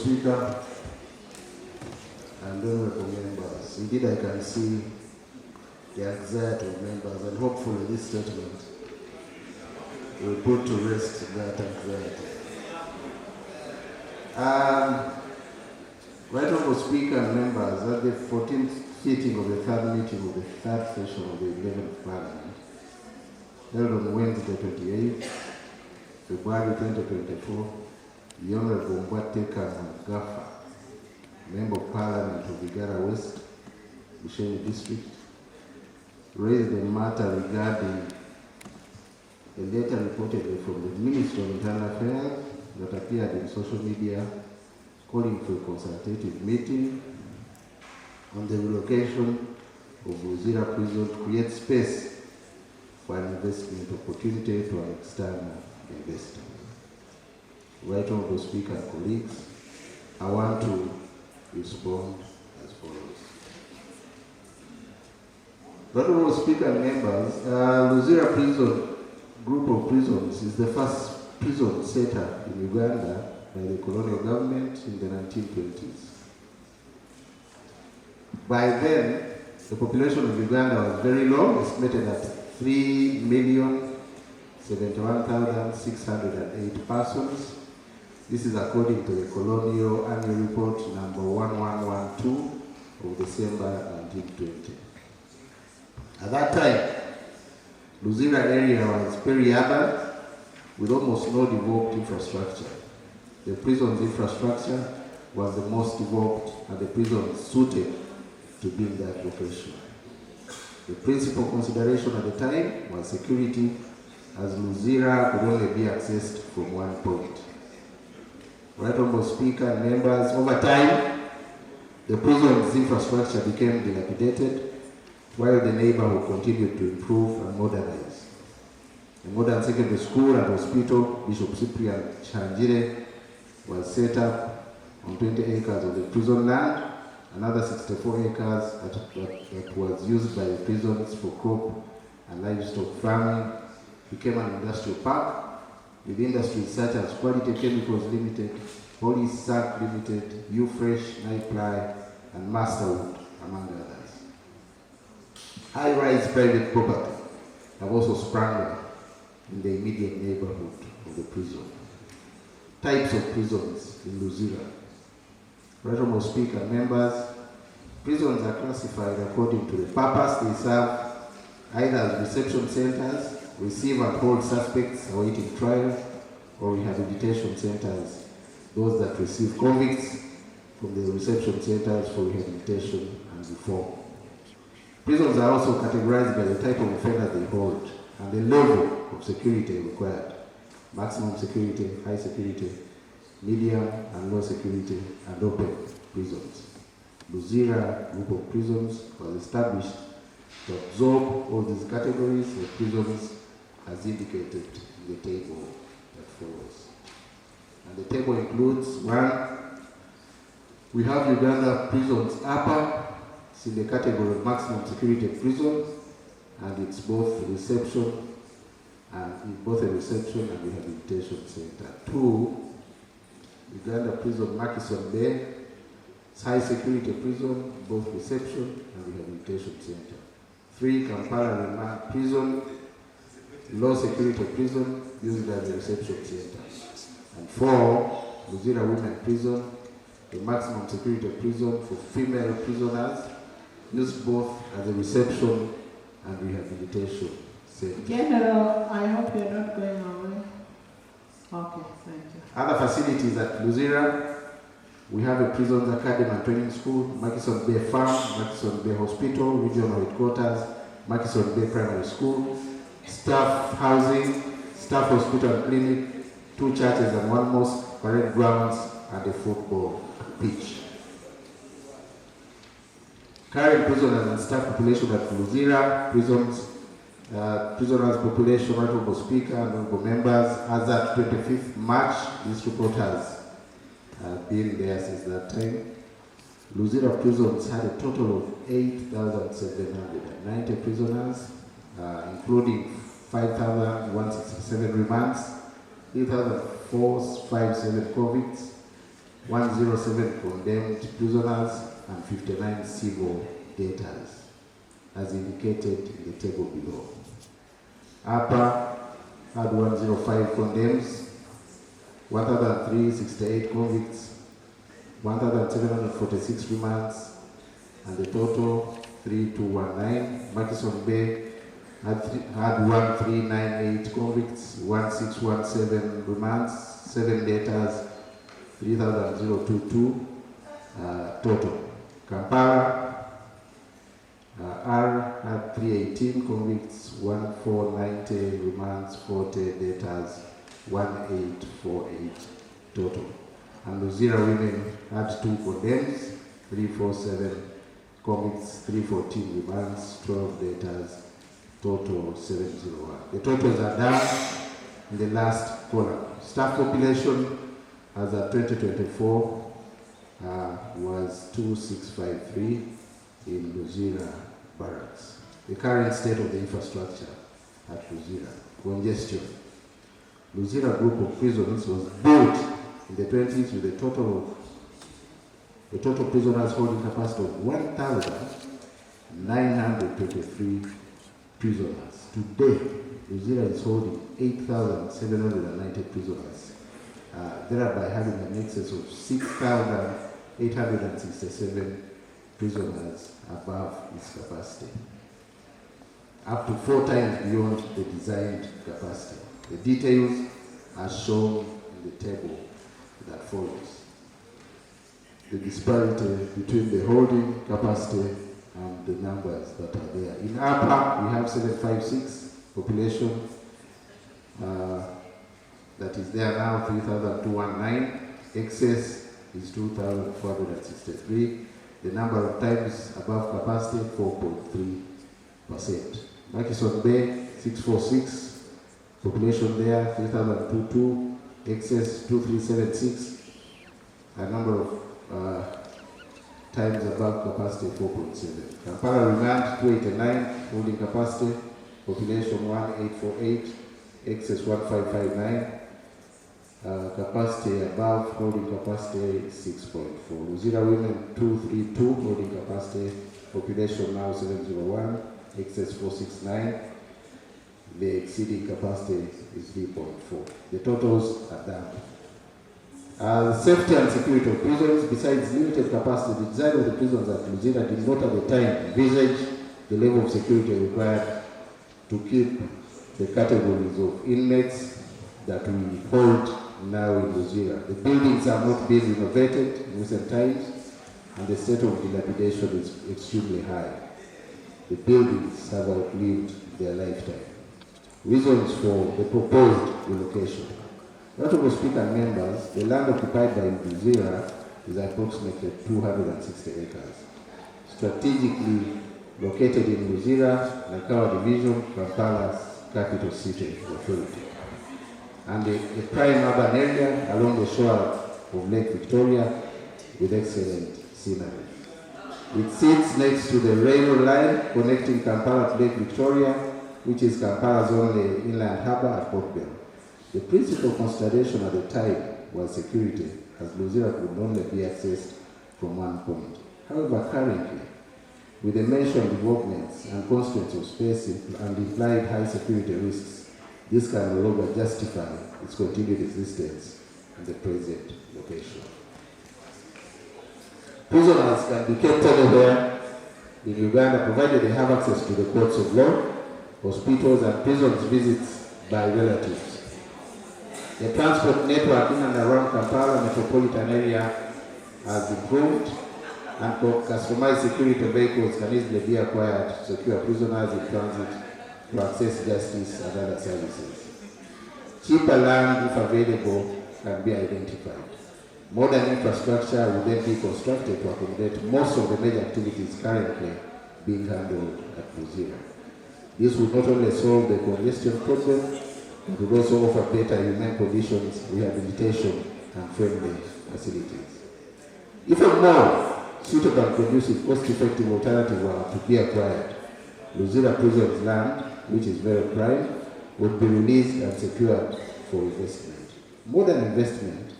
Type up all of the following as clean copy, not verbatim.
Speaker and honorable members, indeed I can see the anxiety of members, and hopefully this statement will put to rest that anxiety. Right Honorable Speaker and members, at the 14th sitting of the third meeting of the third session of the 11th Parliament, held on Wednesday 28th February 2024, the Honorable Mbwateka Magafa, Member of Parliament of Igara West, Bushenyi District, raised a matter regarding a letter reportedly from the Ministry of Internal Affairs that appeared in social media calling for a consultative meeting on the relocation of Luzira prison to create space for an investment opportunity to an external investor. Right Honorable Speaker and colleagues, I want to respond as follows. Right Honorable Speaker and members, Luzira prison group of prisons is the first prison set up in Uganda by the colonial government in the 1920s. By then, the population of Uganda was very low, estimated at 3,071,608 persons. This is according to the colonial annual report number 1112 of December 1920. At that time, Luzira area was peri-urban with almost no developed infrastructure. The prison's infrastructure was the most developed and the prison suited to be in that location. The principal consideration at the time was security, as Luzira could only be accessed from one point. Right Honorable Speaker and members, over time, the prison's infrastructure became dilapidated while the neighborhood continued to improve and modernize. A modern secondary school and hospital, Bishop Cyprian Changire, was set up on 20 acres of the prison land. Another 64 acres that was used by the prisons for crop and livestock farming became an industrial park with industries such as Quality Chemicals Limited, Police Sac Limited, U-Fresh, Niply, and Masterwood, among others. High-rise private property have also sprung up in the immediate neighborhood of the prison. Types of prisons in Luzira. Right Honorable Speaker, members, prisons are classified according to the purpose they serve, either as reception centers, receive and hold suspects awaiting trial, or rehabilitation centers, those that receive convicts from the reception centers for rehabilitation and reform. Prisons are also categorized by the type of offender they hold and the level of security required: maximum security, high security, medium and low security, and open prisons. Luzira group of prisons was established to absorb all these categories of prisons as indicated in the table that follows. And the table includes: 1, we have Uganda Prisons Upper. It's in the category of maximum security prison, and it's both a reception and rehabilitation center. 2, Uganda Prison Makison Bay. It's high security prison, both reception and rehabilitation center. 3, Kampala Remand Prison, low security prison used as a reception center. And 4, Luzira Women Prison, a maximum security prison for female prisoners, used both as a reception and rehabilitation center. General, I hope you're not going away. Okay, thank you. Other facilities at Luzira, we have a prisons academy and training school, Makison Bay Farm, Makison Bay Hospital, regional headquarters, Makison Bay Primary School, staff housing, staff hospital and clinic, 2 churches and 1 mosque, parade grounds, and a football pitch. Current prisoners and staff population at Luzira prisons, prisoners population, Honorable Speaker and honorable members, as at 25th March, this report has been there since that time. Luzira prisons had a total of 8,790 prisoners, including 5,167 remands, 3,457 convicts, 107 condemned prisoners, and 59 civil debtors, as indicated in the table below. Upper had 105 condemns, 1,368 convicts, 1,746 remands, and the total 3,219. Murchison Bay had 1,398 convicts, 1,617 remands, 7 debtors, 3,022 total. Kampala R had 318 convicts, 1,490 remands, 40 debtors, 1,848 total. And Luzira women had 2 condemns, 347 convicts, 314 remands, 12 debtors, total 701. The totals are down in the last column. Staff population as of 2024 was 2,653 in Luzira barracks. The current state of the infrastructure at Luzira. Congestion. Luzira group of prisons was built in the 20s with a total prisoners holding capacity of 1,923 prisoners. Today, Luzira is holding 8,790 prisoners, thereby having an excess of 6,867 prisoners above its capacity, up to 4 times beyond the designed capacity. The details are shown in the table that follows. The disparity between the holding capacity and the numbers that are there. In upper, we have 756 population that is there now, 3,219. Excess is 2,463. The number of times above capacity, 4.3%. Murchison Bay, 646. Population there, 3,022. Excess, 2,376. A number of times above capacity, 4.7. Kampala remand, 289. Holding capacity. Population, 1,848. Excess, 1,559. Capacity above, holding capacity 6.4. Luzira women 232, holding capacity, population now 701, excess 469. The exceeding capacity is 3.4. The totals are down. Safety and security of prisons. Besides limited capacity, the design of the prisons at Luzira did not at the time envisage the level of security required to keep the categories of inmates that we hold now in Luzira. The buildings have not been renovated in recent times, and the state of dilapidation is extremely high. The buildings have outlived their lifetime. Reasons for the proposed relocation. Honorable Speaker and members, the land occupied by Luzira is approximately 260 acres. Strategically located in Luzira, Nakawa Division, Kampala's capital city authority, and a prime urban area along the shore of Lake Victoria with excellent scenery. It sits next to the railroad line connecting Kampala to Lake Victoria, which is Kampala's only inland harbour at Port Bell. The principal consideration at the time was security, as Luzira could only be accessed from one point. However, currently, with the mentioned developments and constraints of space and implied high security risks, this can no longer justify its continued existence in the present location. Prisoners can be kept anywhere in Uganda provided they have access to the courts of law, hospitals, and prisons visits by relatives. The transport network in and around Kampala metropolitan area has improved, and customized security vehicles can easily be acquired to secure prisoners in transit to access justice and other services. Cheaper land, if available, can be identified. Modern infrastructure will then be constructed to accommodate most of the major activities currently being handled at Luzira. This will not only solve the congestion problem, but will also offer better human conditions, rehabilitation, and friendly facilities. If a more suitable and conducive, cost-effective alternative were to be acquired, Luzira prison's land, which is very prime, would be released and secured for investment. Modern investment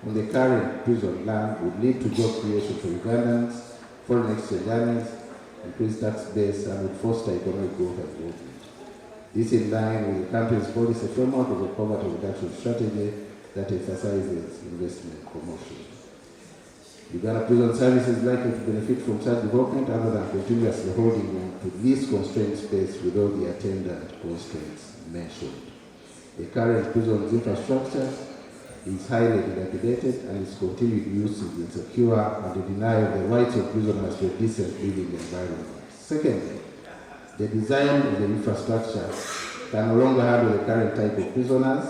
on the current prison land would lead to job creation for Ugandans, foreign exchange earnings, increased tax base, and would foster economic growth and development. This in line with the country's policy framework of a poverty reduction strategy that emphasizes investment promotion. Uganda Prison Service is likely to benefit from such development other than continuously holding on to least constrained space with all the attendant constraints mentioned. The current prison's infrastructure is highly dilapidated and its continued use is insecure and the denial of the rights of prisoners to a decent living environment. Secondly, the design of the infrastructure can no longer handle the current type of prisoners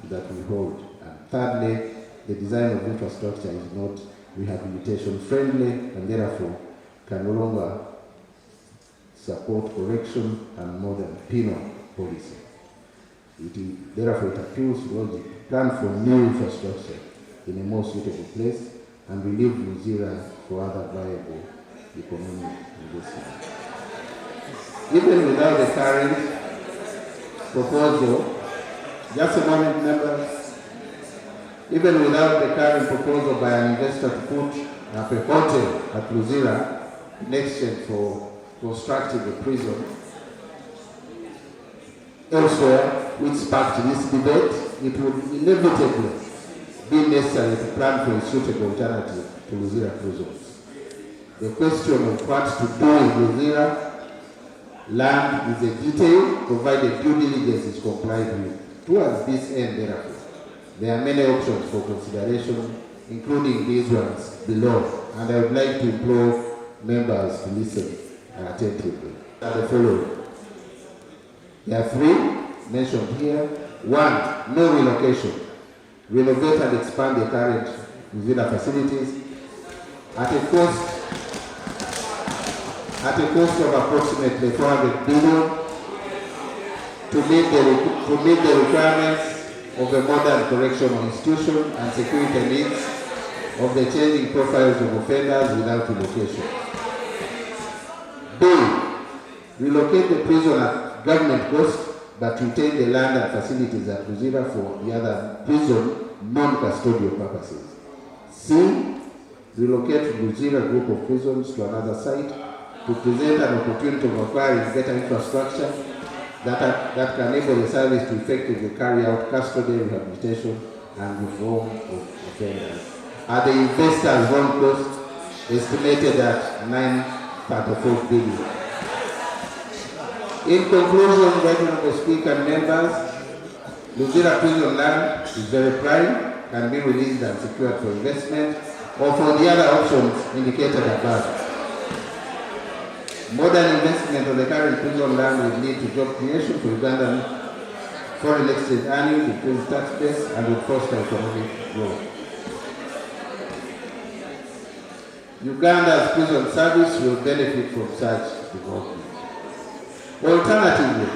that we hold. And thirdly, the design of infrastructure is not rehabilitation friendly and therefore can no longer support correction and modern penal policy. Therefore, it appeals to logic to plan for new infrastructure in a more suitable place and relieve Luzira for other viable economic investment. Even without the current proposal, just a moment, members, even without the current proposal by an investor to put up a hotel at Luzira in exchange for constructing a prison elsewhere, which sparked this debate, it would inevitably be necessary to plan for a suitable alternative to Luzira prisons. The question of what to do in Luzira land is a detail, provided due diligence is complied with. Towards this end, therefore, there are many options for consideration, including these ones below, and I would like to implore members to listen attentively. The following. There are three mentioned here. One, no relocation. Renovate and expand the current Luzira facilities at a cost of approximately 400 billion to meet the requirements of a modern correctional institution and security needs of the changing profiles of offenders without relocation. B, relocate the prison at government cost but retain the land and facilities at Luzira for the other prison non-custodial purposes. C, relocate Luzira group of prisons to another site to present an opportunity of acquiring better infrastructure that can enable the service to effectively carry out custody, rehabilitation, and reform of offenders. At the investors' own cost, estimated at $934 billion. In conclusion, Right Honorable Speaker and members, Luzira prison land is very prime, can be released and secured for investment, or for the other options indicated above. Modern investment on the current prison land will lead to job creation for Ugandan foreign exchange earnings, increased tax base, and will foster economic growth. Uganda's prison service will benefit from such development. Alternatively,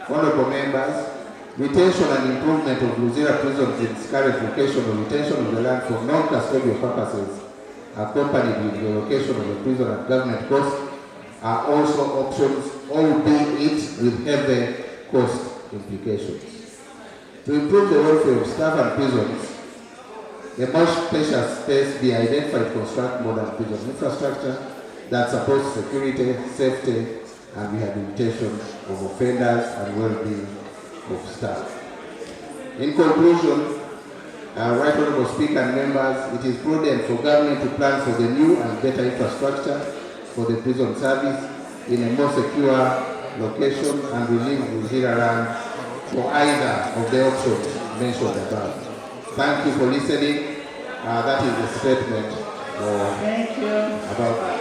honorable members, retention and improvement of Luzira prisons in its current location or retention of the land for non-custodial purposes, accompanied with the location of the prison at government cost, are also options, albeit with heavy cost implications. To improve the welfare of staff and prisons, a more spacious space be identified to construct modern prison infrastructure that supports security, safety, and rehabilitation of offenders and well-being of staff. In conclusion, Right Honorable Speaker and members, it is prudent for government to plan for the new and better infrastructure for the prison service in a more secure location and relieve Luzira land for either of the options mentioned above. Thank you for listening. That is the statement Thank you. about